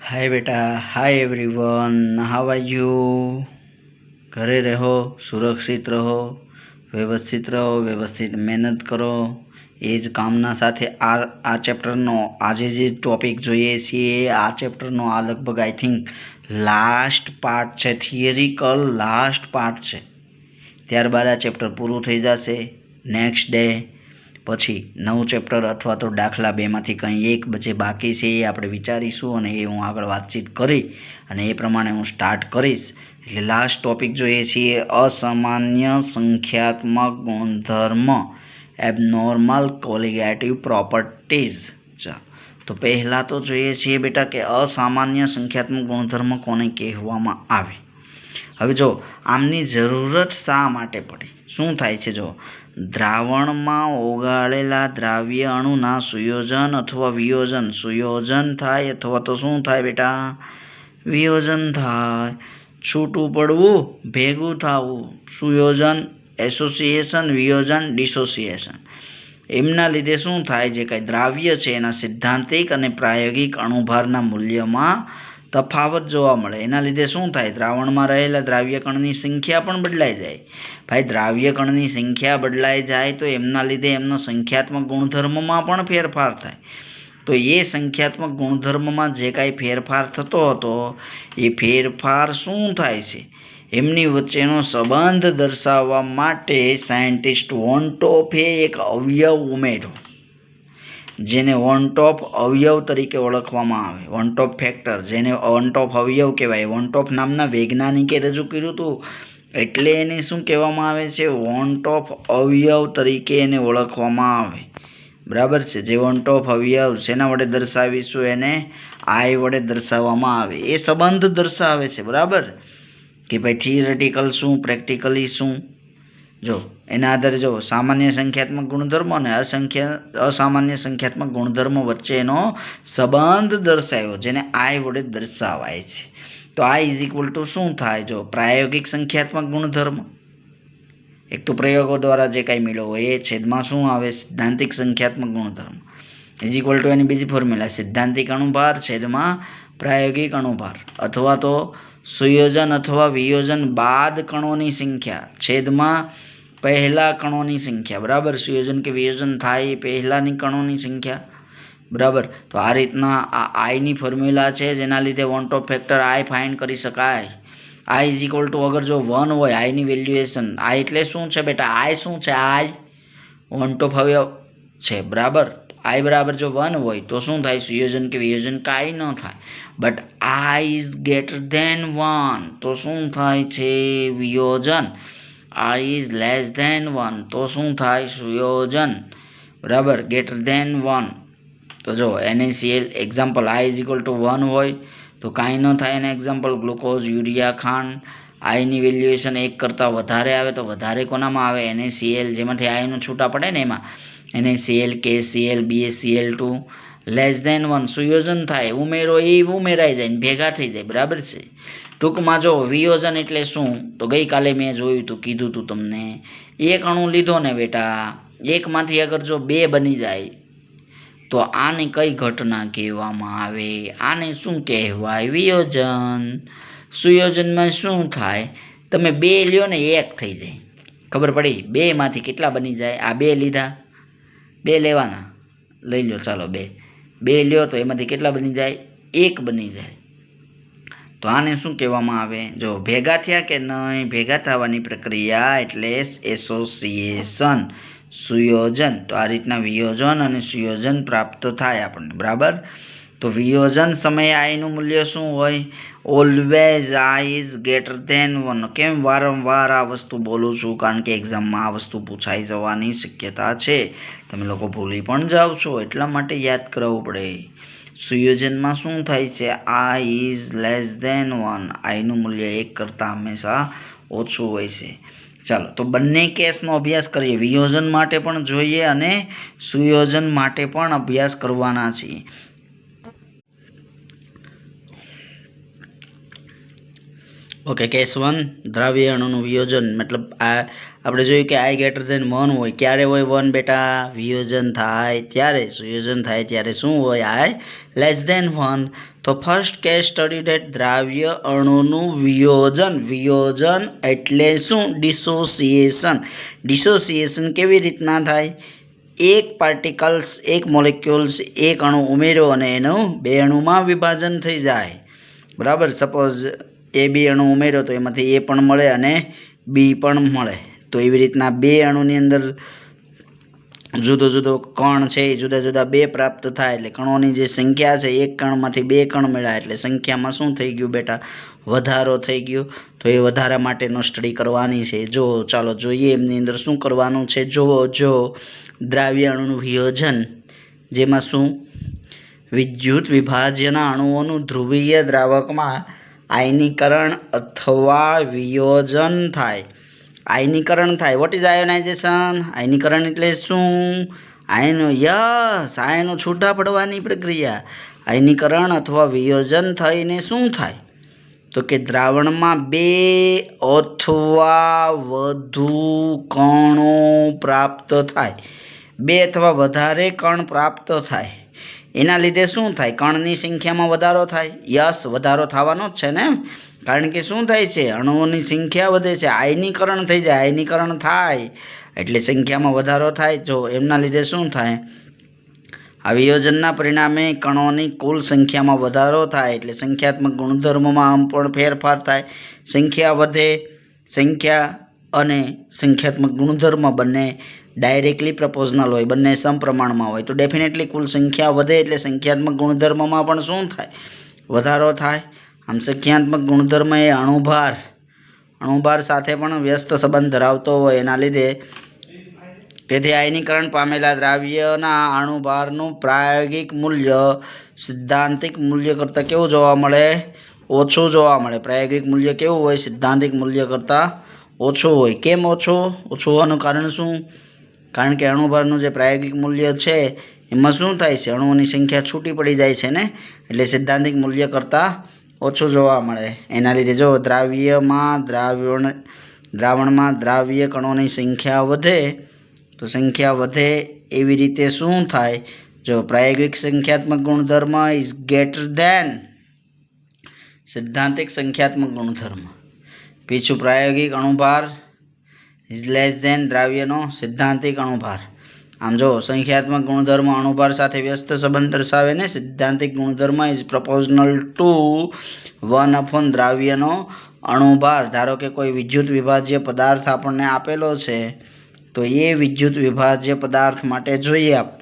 हाय बेटा, hi everyone, how are you. घरे रहो, सुरक्षित रहो, व्यवस्थित મહેનત કરો। એ જ કામના સાથે આ ચેપ્ટરનો આજે જે ટોપિક જોઈએ છીએ આ ચેપ્ટરનો આ લગભગ આઈ થિંક લાસ્ટ પાર્ટ છે, થિયરિકલ લાસ્ટ પાર્ટ છે। ત્યારબાદ આ ચેપ્ટર પૂરું થઈ જશે। નેક્સ્ટ ડે પછી નવું ચેપ્ટર અથવા તો દાખલા બેમાંથી કંઈ એક જે બાકી છે એ આપણે વિચારીશું અને એ હું આગળ વાતચીત કરી અને એ પ્રમાણે હું સ્ટાર્ટ કરીશ। એટલે લાસ્ટ ટોપિક જોઈએ છીએ અસામાન્ય સંખ્યાત્મક ગુણધર્મ, એબનોર્મલ કોલિગેટિવ પ્રોપર્ટીઝ। તો પહેલાં તો જોઈએ છીએ બેટા કે અસામાન્ય સંખ્યાત્મક ગુણધર્મ કોને કહેવામાં આવે। હવે જો આમની જરૂરત શા માટે પડી, શું થાય છે, જો દ્રાવણમાં ઓગાળેલા દ્રાવ્ય અણુના સુયોજન અથવા વિયોજન, સુયોજન થાય અથવા તો શું થાય બેટા, વિયોજન થાય। છૂટું પડવું, ભેગું થવું, સુયોજન એસોસિએશન, વિયોજન ડિસોસિએશન। એમના લીધે શું થાય, જે કાંઈ દ્રાવ્ય છે એના સિદ્ધાંતિક અને પ્રાયોગિક અણુભારના મૂલ્યમાં તફાવત જોવા મળે। એના લીધે શું થાય, દ્રાવણમાં રહેલા દ્રાવ્ય કણની સંખ્યા પણ બદલાઈ જાય। ભાઈ દ્રાવ્ય કણની સંખ્યા બદલાઈ જાય તો એમના લીધે એમનો સંખ્યાત્મક ગુણધર્મમાં પણ ફેરફાર થાય। તો એ સંખ્યાત્મક ગુણધર્મમાં જે કાંઈ ફેરફાર થતો હતો એ ફેરફાર શું થાય છે, એમની વચ્ચેનો સંબંધ દર્શાવવા માટે સાયન્ટિસ્ટ વોન્ટોફે એક અવયવ ઉમેર્યો, જેને વોન્ટોફ અવયવ તરીકે ઓળખવામાં આવે। વોન્ટોફ ફેક્ટર, જેને વોન્ટોફ અવયવ કહેવાય, વોન્ટોફ નામના વૈજ્ઞાનિકે રજૂ કર્યું હતું, એટલે એને શું કહેવામાં આવે છે, વોન્ટોફ અવયવ તરીકે એને ઓળખવામાં આવે। બરાબર છે। જે વોન્ટોફ અવયવ શેના વડે દર્શાવીશું, એને આઈ વડે દર્શાવવામાં આવે। એ સંબંધ દર્શાવે છે, બરાબર, કે ભાઈ થિયરેટિકલ શું, પ્રેક્ટિકલી શું। જો એના આધારે જો સામાન્ય સંખ્યાત્મક ગુણધર્મ અને અસામાન્ય સંખ્યાત્મક ગુણધર્મ વચ્ચેનો સંબંધ દર્શાવ્યો, જેને આઈ વડે દર્શાવાય છે। તો આઈ ઇઝ ઇક્વલ ટુ શું થાય, જો પ્રાયોગિક સંખ્યાત્મક ગુણધર્મ, એક તો પ્રયોગો દ્વારા જે કાંઈ મળ્યો હોય એ છેદમાં શું આવે, સિદ્ધાંતિક સંખ્યાત્મક ગુણધર્મ ઇઝ ઇક્વલ ટુ એની બીજી ફોર્મ્યુલા સિદ્ધાંતિક અણુભાર છેદમાં પ્રાયોગિક અણુભાર, અથવા તો સુયોજન અથવા વિયોજન બાદ કણોની સંખ્યા છેદમાં પહેલા કણોની સંખ્યા। બરાબર, સુયોજન કે વિયોજન થાય એ પહેલાની કણોની સંખ્યા। બરાબર, તો આ રીતના આ આઈની ફોર્મ્યુલા છે, જેના લીધે વોન્ટોફ ફેક્ટર આઈ ફાઇન્ડ કરી શકાય। આઈ ઇઝ ઇક્વલ ટુ અગર જો 1 હોય આઈની વેલ્યુએશન, આઈ એટલે શું છે બેટા, આઈ શું છે, આઈ વોન્ટોફ અવયવ છે। બરાબર, આઈ બરાબર જો 1 હોય તો શું થાય, સુયોજન કે વિયોજન કાંઈ ન થાય। But I is greater than 1 તો શું થાય છે, વિયોજન। આઈ ઇઝ લેસ ધેન 1 તો શું થાય, સુયોજન। બરાબર, ગ્રેટર ધેન 1 તો જો NaCl example I is equal to 1 હોય તો કાંઈ ન થાય, એને એક્ઝામ્પલ ગ્લુકોઝ, યુરિયા, ખાંડ। આઈની વેલ્યુએશન 1 કરતાં વધારે આવે તો વધારે કોનામાં આવે, NaCl, જેમાંથી આઈનું છૂટા પડે ને એમાં NaCl, KCl, BaCl2। Less than 1 સુયોજન થાય, ઉમેરો એ ઉમેરાઈ જાય ને ભેગા થઈ જાય। બરાબર છે। ટૂંકમાં જો વિયોજન એટલે શું, તો ગઈકાલે મેં જોયું હતું, કીધું હતું તમને, એક અણુ લીધો ને બેટા, એકમાંથી અગર જો 2 બની જાય તો આને કઈ ઘટના કહેવામાં આવે, આને શું કહેવાય, વિયોજન। સુયોજનમાં શું થાય, તમે 2 લ્યો ને 1 થઈ જાય, ખબર પડી, 2માંથી કેટલા બની જાય, આ 2 લીધા, 2 લેવાના, લઈ લો, ચાલો 2 લ્યો તો એમાંથી કેટલા બની જાય, 1 બની જાય। તો આને શું કહેવામાં આવે, જો ભેગા થયા કે નહીં, ભેગા થવાની પ્રક્રિયા એટલે એસોસિએશન, સુયોજન। તો આ રીતના વિયોજન અને સુયોજન પ્રાપ્ત થાય આપણને। બરાબર, તો વિયોજન સમયે આઈનું મૂલ્ય શું હોય, always I is greater than 1। કેમ વારંવાર આ વસ્તુ બોલું છું, કારણ કે એક્ઝામમાં આ વસ્તુ પૂછાઈ જવાની શક્યતા છે, તમે લોકો ભૂલી પણ જાઓ છો, એટલા માટે યાદ કરાવવું પડે। સુયોજનમાં શું થાય છે, આઈ ઇઝ લેસ ધેન 1, આઈનું મૂલ્ય 1 કરતાં હંમેશા ઓછું હોય છે। ચાલો તો બંને કેસનો અભ્યાસ કરીએ, વિયોજન માટે પણ જોઈએ અને સુયોજન માટે પણ અભ્યાસ કરવાના છીએ। ओके केस 1 द्राव्य अणुનું વિયોજન मतलब આ આપણે જોયું કે I greater than 1 હોય ક્યારે હોય 1 બેટા વિયોજન થાય ત્યારે સુયોજન થાય ત્યારે શું હોય I less than 1 તો ફર્સ્ટ કેસ સ્ટડી ધેટ દ્રાવ્ય અણુનું વિયોજન એટલે શું ડિસોસિએશન કેવી રીતના થાય એક પાર્ટિકલ્સ એક મોલેક્યુલ્સ એક અણુ ઉમેર્યો અને એનું બે અણુમાં વિભાજન થઈ જાય બરાબર સપોઝ ए बी अणु उमेर्यो तो एमांथी ए पण मळे अने बी पण मळे तो एवी रीतना बे अणुनी अंदर जुदो जुदो कण छे जुदा जुदा बे प्राप्त थाय एटले कणोनी जे संख्या छे एक कणमांथी बे कण मळ्या एटले संख्यामां शुं थई गयुं बेटा वधारो थई गयो तो ए वधारा माटेनो स्टडी करवानी छे जो चालो जोईए एमनी अंदर शुं करवानुं छे जो द्राव्य अणुनुं वियोजन जेमां शुं विद्युत विभाज्यना अणुओनुं ध्रुवीय द्रावकमां आयनीकरण अथवा वियोजन थाय आयनीकरण थाय वॉट इज आयोनाइजेशन आयनीकरण एटले शुं आयनो यस आयनो छूटा पड़वानी प्रक्रिया आयनीकरण अथवा वियोजन थईने शुं थाय तो के द्रावणमां बे अथवा वधु कणो प्राप्त थाय बे अथवा वधारे कण प्राप्त थाय एना लीधे शुं थाय कणनी संख्यामां वधारो थाय यस वधारो थवानो ज छे ने कारण के शुं थाय छे अणुओनी संख्या वधे छे आयनीकरण थई जाय आयनीकरण थाय एटले संख्यामां वधारो थाय जो एमना लीधे शुं थाय आ वियोजनना परिणामे कणोनी कुल संख्यामां वधारो थाय एटले संख्यात्मक गुणधर्मोमां पण फेरफार थाय संख्या वधे संख्या अने संख्यात्मक गुणधर्म बने डायरेक्टली प्रपोजनल होय बने समप्रमाणमां होय तो डेफिनेटली कुल संख्या वधे एटले संख्यात्मक गुणधर्ममां पण शुं थाय वधारो थाय आम संख्यात्मक गुणधर्म ए अणुभार साथे पण व्यस्त संबंध धरावतो होय एना लीधे तेथी आयनीकरण पामेला द्राव्यना अणुभारनुं प्रायोगिक मूल्य सिद्धांतिक मूल्य करता केवुं जोवा मळे ओछुं जोवा मळे प्रायोगिक मूल्य केवुं होय सिद्धांतिक मूल्य करता ओछुं होय केम ओछुं होवानुं कारण शुं कारण के अणुभारनुं जे प्रायोगिक मूल्य छे एमां शुं थाय छे अणुओनी संख्या छूटी पड़ी जाय छे ने एटले सिद्धांतिक मूल्य करता ओछुं जोवा मळे एना लीधे जो द्रावणमां द्राव्य कणोनी संख्या वधे तो संख्या वधे एवी रीते शुं थाय जो प्रायोगिक संख्यात्मक गुणधर्म इज ग्रेटर देन सिद्धांतिक संख्यात्मक गुणधर्म पीछू प्रायोगिक अणुभार इज लेस देन द्राव्यनो सिद्धांतिक अणुभार आम जो संख्यात्मक गुणधर्म अणुभार साथे व्यस्त संबंध दर्शावे ने सिद्धांतिक गुणधर्म इज प्रोपोर्शनल टू 1/द्राव्यनो अणुभार धारो के कोई विद्युत विभाज्य पदार्थ आपने आपेलो छे तो ये विद्युत विभाज्य पदार्थ माटे जोईए आप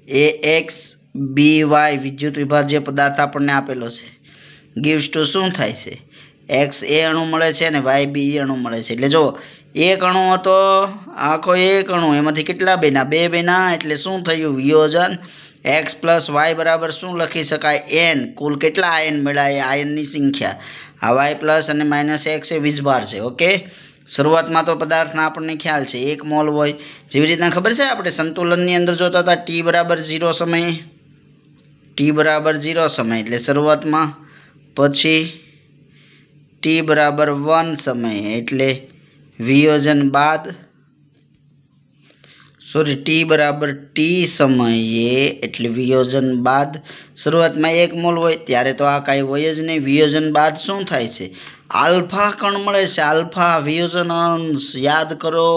AX BY विद्युत विभाज्य पदार्थ आपने आपेलो छे गिव्स टू शुं थाय छे एक्स ए अणु मळे छे ने वाय बी अणु मळे छे एटले जो एक अणु हतो आखो एक अणु एमांथी केटला बेना बे बेना एटले शुं थयुं वियोजन एक्स प्लस वाय बराबर शुं लखी शकाय एन कुल केटला आयन मळ्या ए आयननी संख्या आ वाय प्लस अने माइनस एक्स ए 20 बार छे ओके शुरुआतमां तो पदार्थना आपणे ख्याल छे 1 मोल होय जेवी रीतना खबर छे आपणे संतुलननी अंदर जोता हता टी बराबर 0 समय एटले शुरुआतमां पछी टी बराबर 1 समय एटले वियोजन बाद टी बराबर टी समये एटले वियोजन बाद शुरुआत में 1 मोल होय त्यारे तो आ काई होय ज नहीं वियोजन बाद शुं थाय छे आल्फा कण मळे छे आल्फा वियोजन अंश याद करो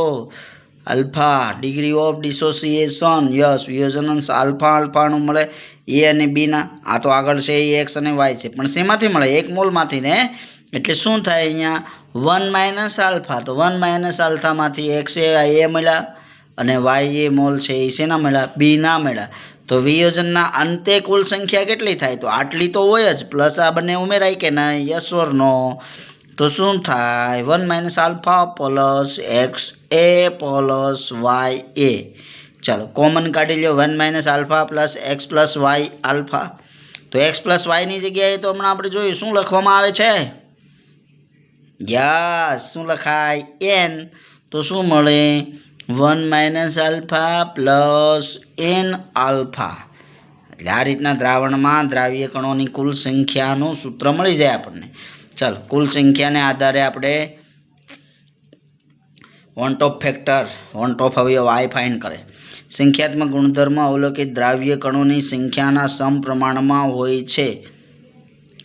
alpha degree of dissociation yes वियोजन अंश अल्फा अणु मळे ए अने बी ना आ तो आगळ छे एक्स अने वाय छे पण शेमांथी मळे 1 मोल मांथी ने एटले शुं थाय अहींया 1 माइनस अल्फा तो 1 माइनस अल्फा मांथी एक्स ए मळ्या अने वाय ए मोल छे ए शेना मळ्या बी ना मळ्या तो वियोजनना अंते कुल संख्या केटली थाय तो आटली तो होय ज प्लस आ बने उमेराय के नहीं यस और नो तो शुं थाय 1 minus alpha plus X A plus Y A चलो कॉमन काढी लो 1 minus alpha plus X plus Y alpha तो एक्स प्लस वाय नी जग्याए तो हमणां आपणे जोयुं शुं लखवामां आवे छे यस शुं लखाय एन तो शुं मळे 1 minus alpha plus n alpha એટલે આ રીતના દ્રાવણમાં દ્રાવ્ય કણોની કુલ સંખ્યાનું સૂત્ર મળી જાય આપણને. ચાલો, કુલ સંખ્યાને આધારે આપણે want of factor, want of અવયવ આઈ ફાઇન્ડ કરે. સંખ્યાત્મક ગુણધર્મ અવલોકિત દ્રાવ્ય કણોની સંખ્યાના સમપ્રમાણમાં હોય છે.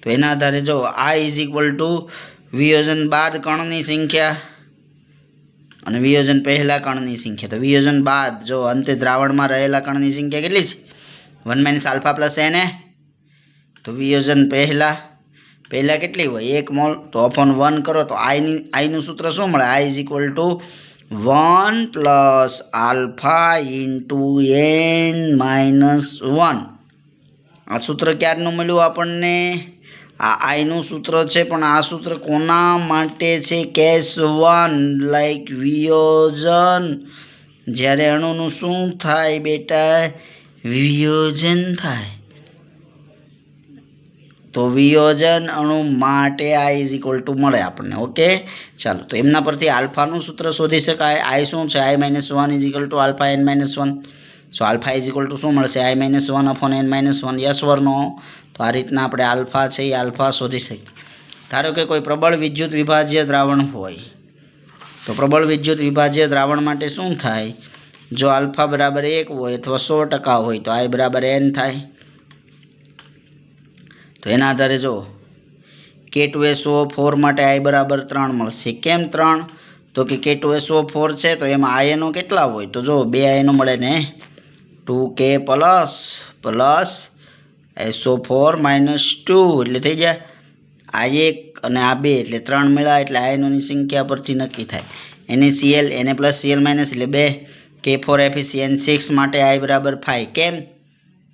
તો એના આધારે જો આઈ ઇઝ ઇક્વલ ટુ વિયોજન બાદ કણની સંખ્યા અને વિયોજન પહેલા કણની સંખ્યા. તો વિયોજન બાદ જો અંતે દ્રાવણમાં રહેલા કણની સંખ્યા કેટલી છે? 1 - આલ્ફા પ્લસ n. તો વિયોજન પહેલા કેટલી હોય? 1 મોલ. તો અપોન 1 કરો તો આઈનું સૂત્ર શું મળે? I is equal to 1 plus alpha into n-1. આ સૂત્ર ક્યારનું મળ્યું આપણને? આ આઈનું સૂત્ર છે, પણ આ સૂત્ર કોના માટે છે? કેસ 1 લાઈક વિયોજન. જ્યારે અણુનું શું થાય બેટા? વિયોજન થાય. તો વિયોજન અણુ માટે આઈ ઇઝ ઇક્વલ ટુ મળે આપણને. ઓકે, ચાલો. તો એમના પરથી આલ્ફાનું સૂત્ર શોધી શકાય. આઈ શું છે? આઈ -1 is equal to alpha n-1. So alpha is equal to શું મળશે? આઈ -1 upon n-1. Yes or no? તો આ રીતના આપણે આલ્ફા છે એ આલ્ફા શોધી શકીએ. ધારો કે કોઈ પ્રબળ વિદ્યુત વિભાજ્ય દ્રાવણ હોય, તો પ્રબળ વિદ્યુત વિભાજ્ય દ્રાવણ માટે શું થાય? જો આલ્ફા બરાબર 1 હોય અથવા 100% હોય તો આઈ બરાબર n થાય. તો એના આધારે જો K2SO4 માટે આઈ બરાબર 3 મળશે. કેમ 3? તો કે K2SO4 છે તો એમાં આયનો કેટલા હોય? તો જો 2 આયનો મળે ને, 2K પ્લસ SO4 -2 એટલે થઈ જાય આ 1 અને આ 2 એટલે 3 મળ્યા. એટલે આયનોની સંખ્યા પરથી નક્કી થાય. NaCl Na+Cl- એટલે 2. K4FeCN6 માટે આઈ બરાબર 5. કેમ?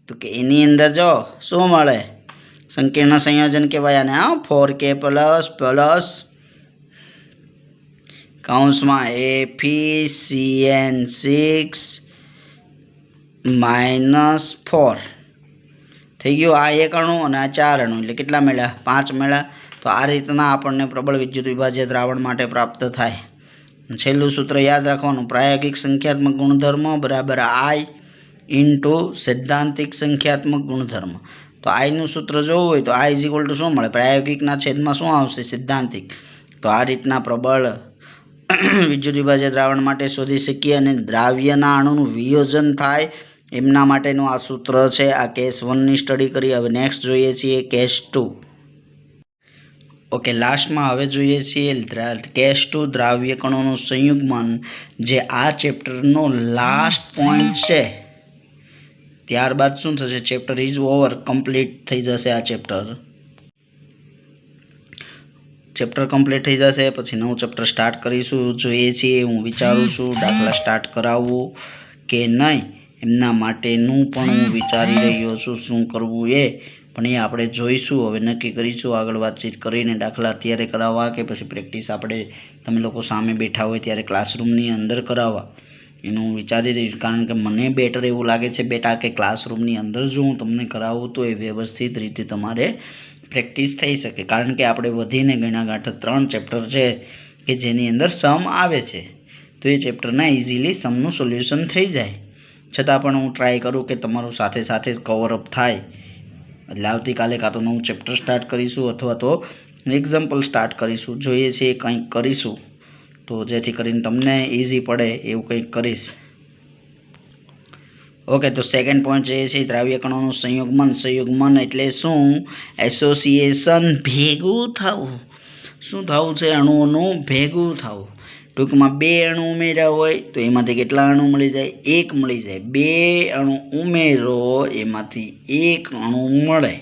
તો કે એની અંદર જો શું મળે? સંકીર્ણ સંયોજન કહેવાય આને. 4K પ્લસ કૌંસમાં FeCN6 -4 થઈ ગયું. આ 1 અણુ અને આ 4 અણુ એટલે કેટલા મળ્યા? 5 મળ્યા. તો આ રીતના આપણને પ્રબળ વિદ્યુત વિભાજ્ય દ્રાવણ માટે પ્રાપ્ત થાય. છેલ્લું સૂત્ર યાદ રાખવાનું, પ્રાયોગિક સંખ્યાત્મક ગુણધર્મ બરાબર આઈ ઇન્ટુ સૈદ્ધાંતિક સંખ્યાત્મક ગુણધર્મ. તો આઈનું સૂત્ર જોવું હોય તો આઈ ઇઝ ઇક્વલ ટુ શું મળે? પ્રાયોગિકના છેદમાં શું આવશે? સૈદ્ધાંતિક. તો આ રીતના પ્રબળ વિદ્યુત વિભાજ્ય દ્રાવણ માટે શોધી શકીએ. અને દ્રાવ્યના અણુનું વિયોજન થાય એમના માટેનું આ સૂત્ર છે. આ કેસ 1ની સ્ટડી કરી. હવે નેક્સ્ટ જોઈએ છીએ કેસ 2. ઓકે, લાસ્ટમાં હવે જોઈએ છીએ કેસ 2 દ્રાવ્ય કણોનું સંયુગ્મન, જે આ ચેપ્ટરનો લાસ્ટ પોઈન્ટ છે. ત્યારબાદ શું થશે? ચેપ્ટર ઇઝ ઓવર, કમ્પ્લીટ થઈ જશે. આ ચેપ્ટર કમ્પ્લીટ થઈ જશે. પછી નવું ચેપ્ટર સ્ટાર્ટ કરીશું. જોઈએ છીએ, હું વિચારું છું દાખલા સ્ટાર્ટ કરાવવું કે નહીં, એમના માટેનું પણ હું વિચારી રહ્યો છું શું કરવું એ. પણ એ આપણે જોઈશું, હવે નક્કી કરીશું આગળ વાતચીત કરીને દાખલા અત્યારે કરાવવા કે પછી પ્રેક્ટિસ આપણે તમે લોકો સામે બેઠા હોય ત્યારે ક્લાસરૂમની અંદર કરાવવા, એનું હું વિચારી રહીશ. કારણ કે મને બેટર એવું લાગે છે બેટા કે ક્લાસરૂમની અંદર જો હું તમને કરાવું તો એ વ્યવસ્થિત રીતે તમારે પ્રેક્ટિસ થઈ શકે. કારણ કે આપણે વધીને ગણાગાંઠ 3 ચેપ્ટર છે કે જેની અંદર સમ આવે છે, તો એ ચેપ્ટરના ઇઝીલી સમનું સોલ્યુશન થઈ જાય. છતાં પણ હું ટ્રાય કરું કે તમારું સાથે સાથે કવરઅપ થાય. એટલે આવતીકાલે કાં તો નવું ચેપ્ટર સ્ટાર્ટ કરીશું અથવા તો એક્ઝામ્પલ સ્ટાર્ટ કરીશું. જોઈએ છીએ કંઈક કરીશું તો જેથી કરીને તમને ઇઝી પડે એવું કંઈક કરીશ. ઓકે, તો સેકન્ડ પોઈન્ટ જે છે દ્રાવ્ય કણોનું સંયુગ્મન એટલે શું? એસોસિએશન, ભેગું થવું. શું થવું છે? અણુઓનું ભેગું થવું. ટૂંકમાં 2 અણુ ઉમેર્યા હોય તો એમાંથી કેટલા અણુ મળી જાય? 1 મળી જાય. 2 અણુ ઉમેરો એમાંથી 1 અણુ મળે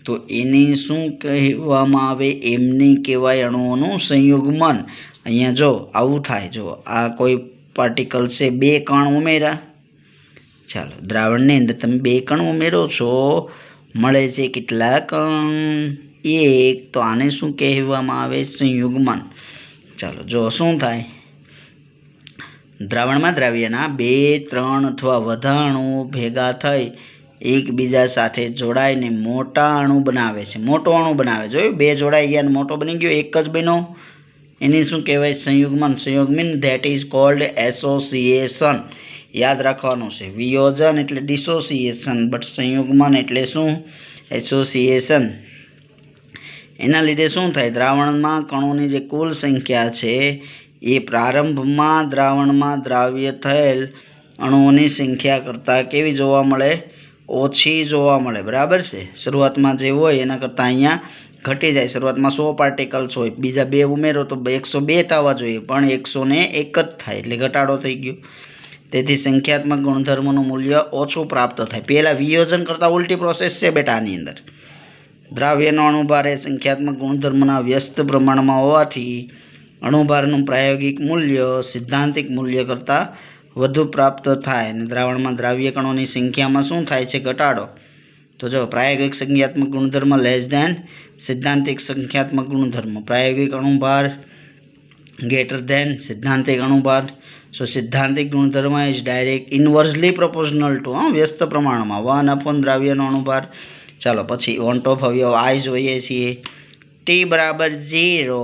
તો એને શું કહેવામાં આવે? એમને કહેવાય અણુઓનું સંયુગ્મન. અહીંયા જો આવું થાય, જો આ કોઈ પાર્ટિકલ છે, 2 કણ ઉમેર્યા. ચાલો, દ્રાવણની અંદર તમે 2 કણ ઉમેરો છો, મળે છે કેટલા કણ? 1. તો આને શું કહેવામાં આવે? સંયુગ્મન. ચાલો, જો શું થાય? દ્રાવણમાં દ્રાવ્યના 2, 3 અથવા વધુ અણુઓ ભેગા થઈ એકબીજા સાથે જોડાઈને મોટા અણુ બનાવે છે. મોટો અણુ બનાવે. જોયું? 2 જોડાઈ ગયા અને મોટો બની ગયો, એક જ બન્યો. એને શું કહેવાય? સંયુગ્મન. સંયુગ્મન, ધેટ ઇઝ કોલ્ડ એસોસિએશન. याद राखवानुं छे। वियोजन एटले डिसोसिएशन, बट संयुग्मन एटले शुं? एसोसिएशन। एना लीधे शुं थाय? द्रावणमां कणोनी जे कुल संख्या छे ए प्रारंभमां द्रावणमां द्राव्य थयेल अणुओनी संख्या करता केवी जोवा मळे? ओછી जोवा मळे। बराबर छे। शरूआतमां जे होय एना करता अहींया घटी जाय। शरूआतमां 100 पार्टिकल्स होय, बीजा 2 उमेरो तो 102 थवा जोईए, पण 101 ज थाय એટલે ઘટાડો થઈ ગયો। તેથી સંખ્યાત્મક ગુણધર્મનું મૂલ્ય ઓછું પ્રાપ્ત થાય। પહેલા વિયોજન કરતા ઉલટી પ્રોસેસ છે બેટા આની અંદર। દ્રાવ્યનો અણુભાર એ સંખ્યાત્મક ગુણધર્મના વ્યસ્ત પ્રમાણમાં હોવાથી અણુભારનું પ્રાયોગિક મૂલ્ય સિદ્ધાંતિક મૂલ્ય કરતાં વધુ પ્રાપ્ત થાય અને દ્રાવણમાં દ્રાવ્ય કણોની સંખ્યામાં શું થાય છે? ઘટાડો। તો જો પ્રાયોગિક સંખ્યાત્મક ગુણધર્મ લેસ ધેન સિદ્ધાંતિક સંખ્યાત્મક ગુણધર્મ। પ્રાયોગિક અણુભાર greater than સિદ્ધાંતિક અણુભાર। સો સિદ્ધાંતિક ગુણધર્મ ઇઝ ડાયરેક્ટ ઇન્વર્સલી પ્રોપોર્શનલ ટુ વ્યસ્ત પ્રમાણમાં 1 દ્રાવ્યનો અણુભાર। ચાલો પછી વોન્ટ ઓફ અવયવ આઈ જોઈએ છીએ। ટી બરાબર 0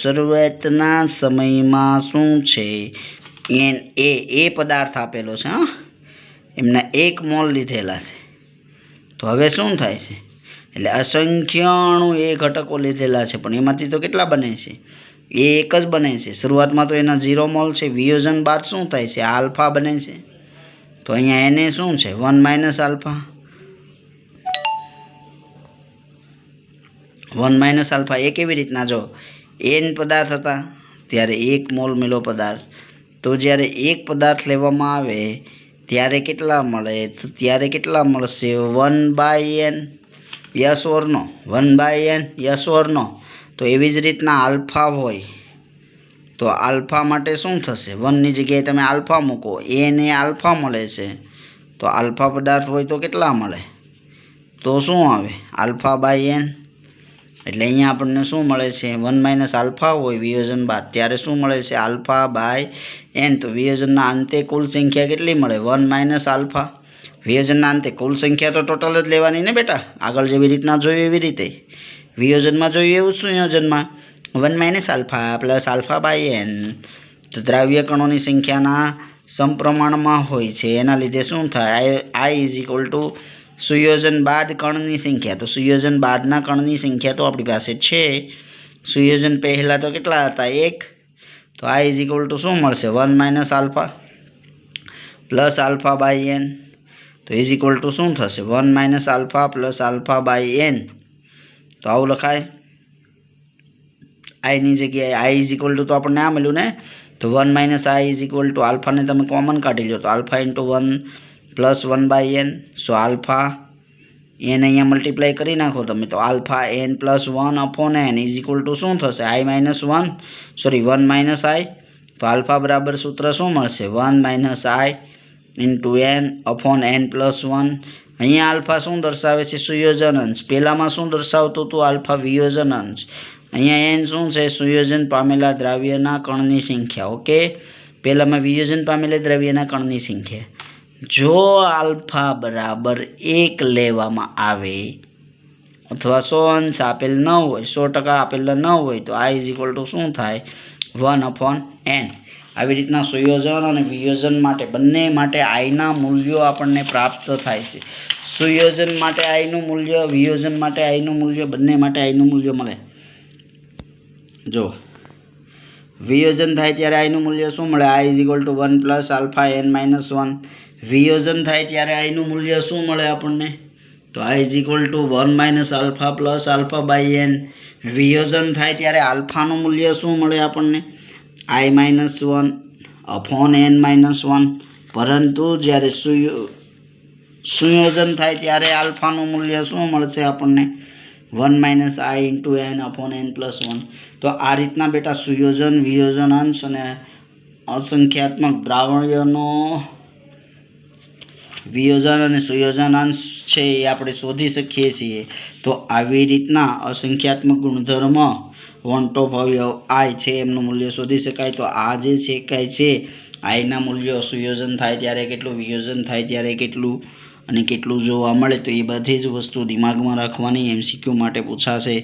શરૂઆતના સમયમાં શું છે? એન એ પદાર્થ આપેલો છે। એમના 1 મોલ લીધેલા છે। તો હવે શું થાય છે? એટલે અસંખ્ય અણુ એ ઘટકો લીધેલા છે, પણ એમાંથી તો કેટલા બને છે? એ એક જ બને છે। શરૂઆતમાં તો એના 0 મોલ છે। વિયોજન બાદ શું થાય છે? આલ્ફા બને છે। તો અહીંયા એને શું છે? 1 માઇનસ આલ્ફા। 1 માઇનસ આલ્ફા એ કેવી રીતના? જો એન પદાર્થ હતા ત્યારે 1 મોલ મેલો પદાર્થ, તો જ્યારે 1 પદાર્થ લેવામાં આવે ત્યારે કેટલા મળે? તો ત્યારે કેટલા મળશે? 1/n। Yes or no? 1/n yes or no? તો એવી જ રીતના આલ્ફા હોય તો આલ્ફા માટે શું થશે? 1 ની જગ્યાએ તમે આલ્ફા મૂકો, એન એ આલ્ફા મળે છે, તો આલ્ફા પદાર્થ હોય તો કેટલા મળે? તો શું આવે? આલ્ફા/n। એટલે અહીંયા આપણને શું મળે છે? 1 માઇનસ આલ્ફા હોય વિયોજન બાદ ત્યારે શું મળે છે? આલ્ફા/n। તો વિયોજનના અંતે કુલ સંખ્યા કેટલી મળે? 1 માઇનસ આલ્ફા। વિયોજનના અંતે કુલ સંખ્યા તો ટોટલ જ લેવાની ને બેટા, આગળ જેવી રીતના જોયું એવી રીતે। વિયોજનમાં જોયું એવું સંયોજનમાં 1 માઇનસ આલ્ફા પ્લસ આલ્ફા/n। તો દ્રાવ્ય કણોની સંખ્યાના સમપ્રમાણમાં હોય છે, એના લીધે શું થાય? આઈ ઇઝ ઇક્વલ ટુ સુયોજન બાદ કણની સંખ્યા। તો સુયોજન બાદના કણની સંખ્યા તો આપણી પાસે છે, સુયોજન પહેલા તો કેટલા હતા? 1। તો આઈ ઇઝ ઇક્વલ ટુ શું મળશે? 1 માઇનસ આલ્ફા પ્લસ આલ્ફા/n। તો ઇઝ ઇક્વલ ટુ શું થશે? 1 માઇનસ આલ્ફા પ્લસ આલ્ફા/n। તો આવું લખાય। આઈની જગ્યાએ આઈ ઇઝ ઇક્વલ ટુ તો આપણને આ મળ્યું ને, તો 1 minus I is equal to આલ્ફાને તમે કોમન કાઢી લો તો alpha into 1 plus 1/n। So alpha N અહીંયા મલ્ટીપ્લાય કરી નાખો તમે તો alpha n plus 1/n is equal to શું થશે? I minus 1 sorry 1 minus I. તો આલ્ફા બરાબર સૂત્ર શું મળશે? 1 minus I into n/n plus 1। અહીંયા આલ્ફા શું દર્શાવે છે? સુયોજન અંશ। પહેલામાં શું દર્શાવતું હતું? આલ્ફા વિયોજન અંશ। અહીંયા n શું છે? સુયોજન પામેલા દ્રાવ્યના કણની સંખ્યા। ઓકે, પહેલામાં વિયોજન પામેલા દ્રવ્યના કણની સંખ્યા। જો આલ્ફા બરાબર 1 લેવામાં આવે અથવા 100 અંશ આપેલ ન હોય, 100% આપેલ ન હોય, તો આ ઇઝ ઇક્વલ ટુ શું થાય? 1/n। આવી રીતના સુયોજન અને વિયોજન માટે બંને માટે આઈના મૂલ્યો આપણને પ્રાપ્ત થાય છે। સુયોજન માટે આઈનું મૂલ્ય, વિયોજન માટે આઈનું મૂલ્ય, બંને માટે આઈનું મૂલ્ય મળે। જો વિયોજન થાય ત્યારે આઈનું મૂલ્ય શું મળે? I is equal to 1 plus alpha n minus 1। વિયોજન થાય ત્યારે આઈનું મૂલ્ય શું મળે આપણને? તો I is equal to 1 minus alpha plus આલ્ફા/n। વિયોજન થાય ત્યારે આલ્ફાનું મૂલ્ય શું મળે આપણને? I minus 1/n minus 1। પરંતુ જ્યારે સુયોજન થાય ત્યારે આલ્ફાનું મૂલ્ય શું મળશે આપણને? 1 minus I into n/n plus 1। તો આ રીતના બેટા સુયોજન, વિયોજન અંશ અને અસંખ્યાત્મક દ્રાવણ્યનો વિયોજન અને સુયોજન અંશ છે એ આપણે શોધી શકીએ છીએ। તો આવી રીતના અસંખ્યાત્મક ગુણધર્મ વોન્ટ ઓફ અવયવ આઈ છે એમનું મૂલ્ય શોધી શકાય। તો આ જે છે કાંઈ છે આઈના મૂલ્યો સુયોજન થાય ત્યારે કેટલું, વિયોજન થાય ત્યારે કેટલું અને કેટલું જોવા મળે, તો એ બધી જ વસ્તુ દિમાગમાં રાખવાની, MCQ માટે પૂછાશે।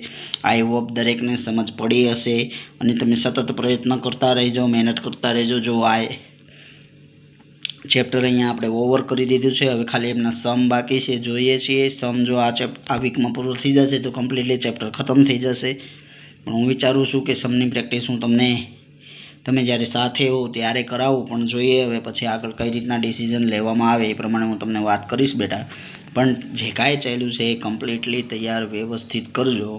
આઈ હોપ દરેકને સમજ પડી હશે અને તમે સતત પ્રયત્ન કરતા રહેજો, મહેનત કરતા રહેજો। જો આ ચેપ્ટર અહીંયા આપણે ઓવર કરી દીધું છે. હવે ખાલી એમના સમ બાકી છે, જોઈએ છીએ. સમ જો આ વીકમાં પૂરો થઈ જશે તો કમ્પ્લીટલી ચેપ્ટર ખતમ થઈ જશે. પણ હું વિચારું છું કે સમની પ્રેક્ટિસ હું તમે જ્યારે સાથે હો ત્યારે કરાવું, પણ જોઈએ હવે પછી આગળ કઈ રીતના ડિસિઝન લેવામાં આવે એ પ્રમાણે હું તમને વાત કરીશ બેટા. પણ જે કાંઈ ચાલ્યું છે એ કમ્પ્લીટલી તૈયાર વ્યવસ્થિત કરજો.